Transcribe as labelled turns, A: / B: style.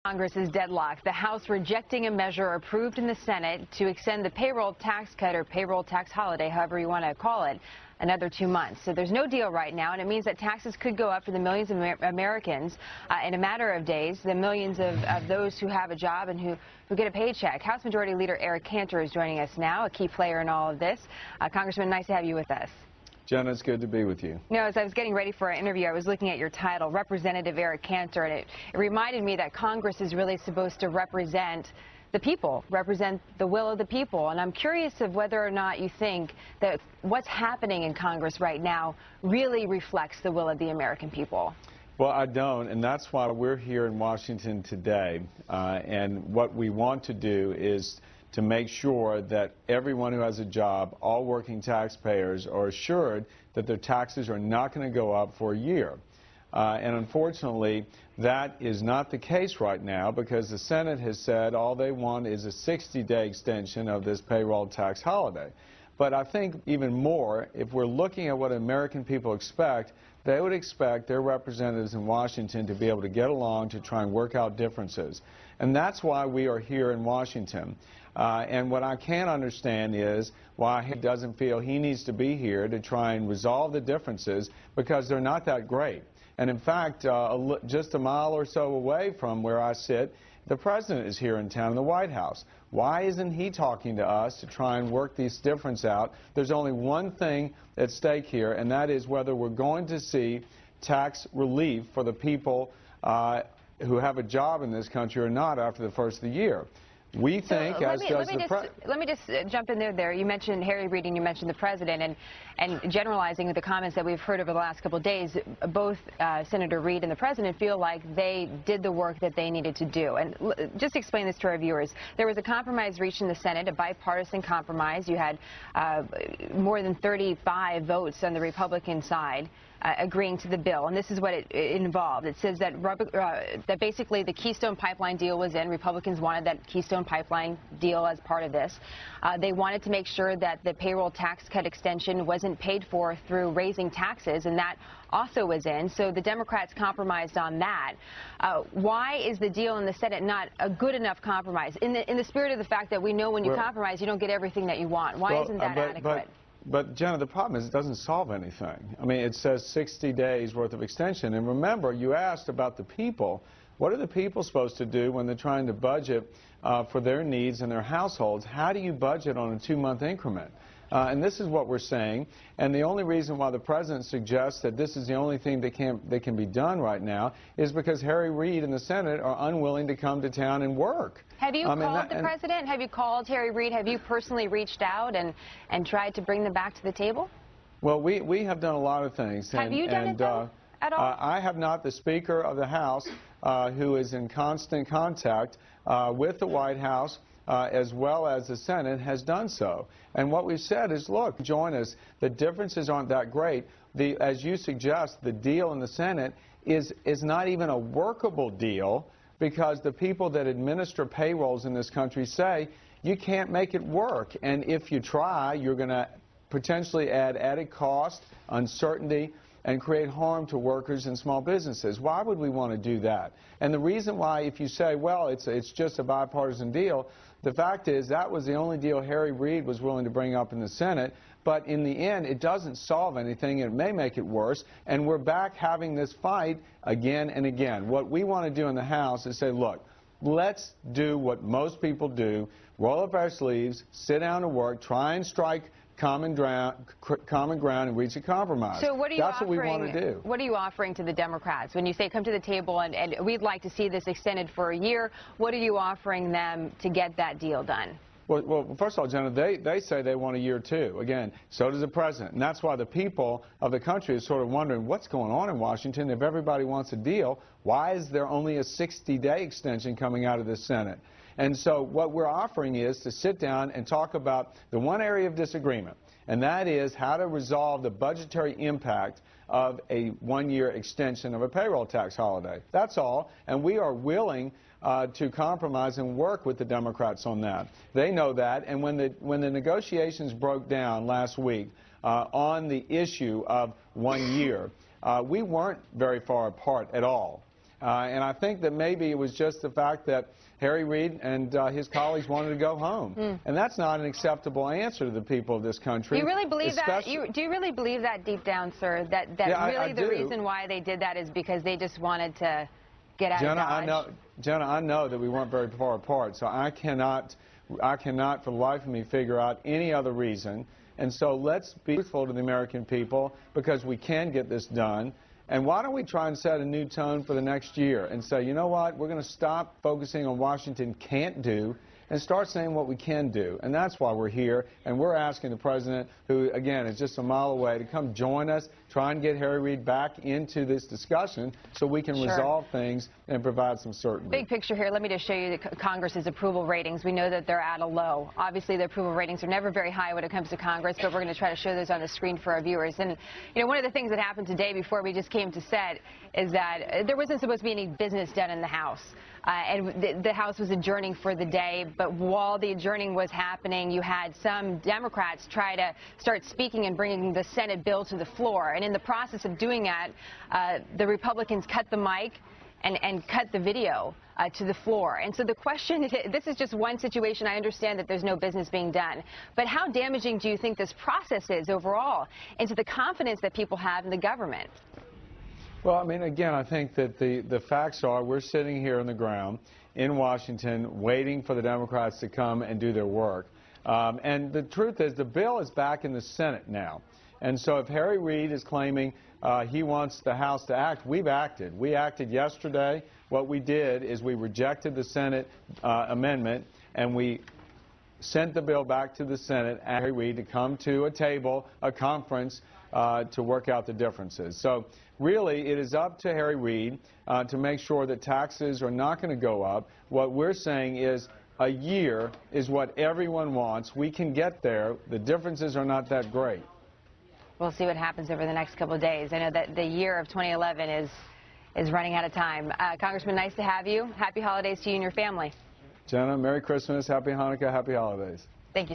A: Congress is deadlocked. The House rejecting a measure approved in the Senate to extend the payroll tax cut or payroll tax holiday, however you want to call it, another 2 months. So there's no deal right now, and it means that taxes could go up for the millions of Americans in a matter of days, the millions of those who have a job and who get a paycheck. House Majority Leader Cantor is joining us now, a key player in all of this. Congressman, nice to have you with us.
B: Jenna, it's good to be with you.
A: You know, as I was getting ready for our interview, I was looking at your title, Representative Cantor, and it reminded me that Congress is really supposed to represent the people, represent the will of the people. And I'm curious of whether or not you think that what's happening in Congress right now really reflects the will of the American people.
B: Well, I don't, and that's why we're here in Washington today. And what we want to do is to make sure that everyone who has a job, all working taxpayers, are assured that their taxes are not going to go up for a year. And unfortunately, that is not the case right now because the Senate has said all they want is a 60-day extension of this payroll tax holiday. But I think even more, if we're looking at what American people expect, they would expect their representatives in Washington to be able to get along to try and work out differences. And that's why we are here in Washington. And what I can't understand is why he doesn't feel he needs to be here to try and resolve the differences, because they're not that great. And in fact, just a mile or so away from where I sit, the president is here in town in the White House. Why isn't he talking to us to try and work these differences out? There's only one thing at stake here, and that is whether we're going to see tax relief for the people who have a job in this country or not after the first of the year. We think,
A: let me just jump in there. You mentioned Harry Reid and you mentioned the president, and generalizing with the comments that we've heard over the last couple of days, both Senator Reid and the president feel like they did the work that they needed to do. And just explain this to our viewers. There was a compromise reached in the Senate, a bipartisan compromise. You had more than 35 votes on the Republican side agreeing to the bill, and this is what it involved. It says that that basically the Keystone Pipeline deal was in. Republicans wanted that Keystone Pipeline deal as part of this. They wanted to make sure that the payroll tax cut extension wasn't paid for through raising taxes, and that also was in. So the Democrats compromised on that. Why is the deal in the Senate not a good enough compromise? In the spirit of the fact that we know when you compromise, you don't get everything that you want. Why isn't that adequate?
B: But, Jenna, the problem is it doesn't solve anything. I mean, it says 60 days worth of extension. And remember, you asked about the people. What are the people supposed to do when they're trying to budget for their needs and their households? How do you budget on a 2-month increment? And this is what we're saying. And the only reason why the president suggests that this is the only thing that can be done right now is because Harry Reid and the Senate are unwilling to come to town and work.
A: Have you called the president? Have you called Harry Reid? Have you personally reached out and tried to bring them back to the table?
B: Well, we have done a lot of things.
A: Have you done it, though, at all?
B: I have not. The Speaker of the House, who is in constant contact with the White House, as well as the Senate, has done so. And what we've said is, look, join us. The differences aren't that great. As you suggest, the deal in the Senate is not even a workable deal, because the people that administer payrolls in this country say you can't make it work. And if you try, you're going to potentially add added cost, uncertainty, and create harm to workers and small businesses. Why would we want to do that? And the reason why, if you say, well, it's just a bipartisan deal, the fact is that was the only deal Harry Reid was willing to bring up in the Senate. But in the end, it doesn't solve anything. It may make it worse. And we're back having this fight again and again. What we want to do in the House is say, look, let's do what most people do, roll up our sleeves, sit down and work, try and strike common ground and reach a compromise.
A: So what are you
B: That's what we want to do.
A: What are you offering to the Democrats when you say come to the table and we'd like to see this extended for a year? What are you offering them to get that deal done?
B: Well, first of all, Jenna, they say they want a year too. Again, so does the president. And that's why the people of the country is sort of wondering what's going on in Washington. If everybody wants a deal, why is there only a 60-day extension coming out of the Senate? And so what we're offering is to sit down and talk about the one area of disagreement, and that is how to resolve the budgetary impact of a 1-year extension of a payroll tax holiday. That's all, and we are willing to compromise and work with the Democrats on that. They know that, and when the negotiations broke down last week on the issue of 1 year, we weren't very far apart at all. And I think that maybe it was just the fact that Harry Reid and his colleagues wanted to go home. And that's not an acceptable answer to the people of this country.
A: Do you really believe that? Do you really believe that deep down, sir, that really the reason why they did that is because they just wanted to get out of Dodge?
B: Jenna, I know that we weren't very far apart, so I cannot for the life of me figure out any other reason. And so let's be truthful to the American people, because we can get this done. And why don't we try and set a new tone for the next year and say, you know what, we're going to stop focusing on Washington can't do and start saying what we can do. And that's why we're here, and we're asking the president, who, again, is just a mile away, to come join us, try and get Harry Reid back into this discussion so we can resolve things and provide some certainty.
A: Big picture here, let me just show you the Congress's approval ratings. We know that they're at a low. Obviously, the approval ratings are never very high when it comes to Congress, but we're going to try to show those on the screen for our viewers. And, you know, one of the things that happened today before we just came to set is that there wasn't supposed to be any business done in the House. And the House was adjourning for the day, but while the adjourning was happening, you had some Democrats try to start speaking and bringing the Senate bill to the floor. And in the process of doing that, the Republicans cut the mic and cut the video to the floor. And so the question, this is just one situation. I understand that there's no business being done. But how damaging do you think this process is overall into the confidence that people have in the government?
B: Well, I mean, again, I think that the facts are we're sitting here on the ground in Washington waiting for the Democrats to come and do their work. And the truth is the bill is back in the Senate now. And so if Harry Reid is claiming he wants the House to act, we've acted. We acted yesterday. What we did is we rejected the Senate amendment, and we sent the bill back to the Senate and Harry Reid to come to a table, a conference, to work out the differences. So really, it is up to Harry Reid to make sure that taxes are not going to go up. What we're saying is a year is what everyone wants. We can get there. The differences are not that great.
A: We'll see what happens over the next couple of days. I know that the year of 2011 is running out of time. Congressman, nice to have you. Happy holidays to you and your family.
B: Jenna, Merry Christmas, Happy Hanukkah, Happy Holidays.
A: Thank you.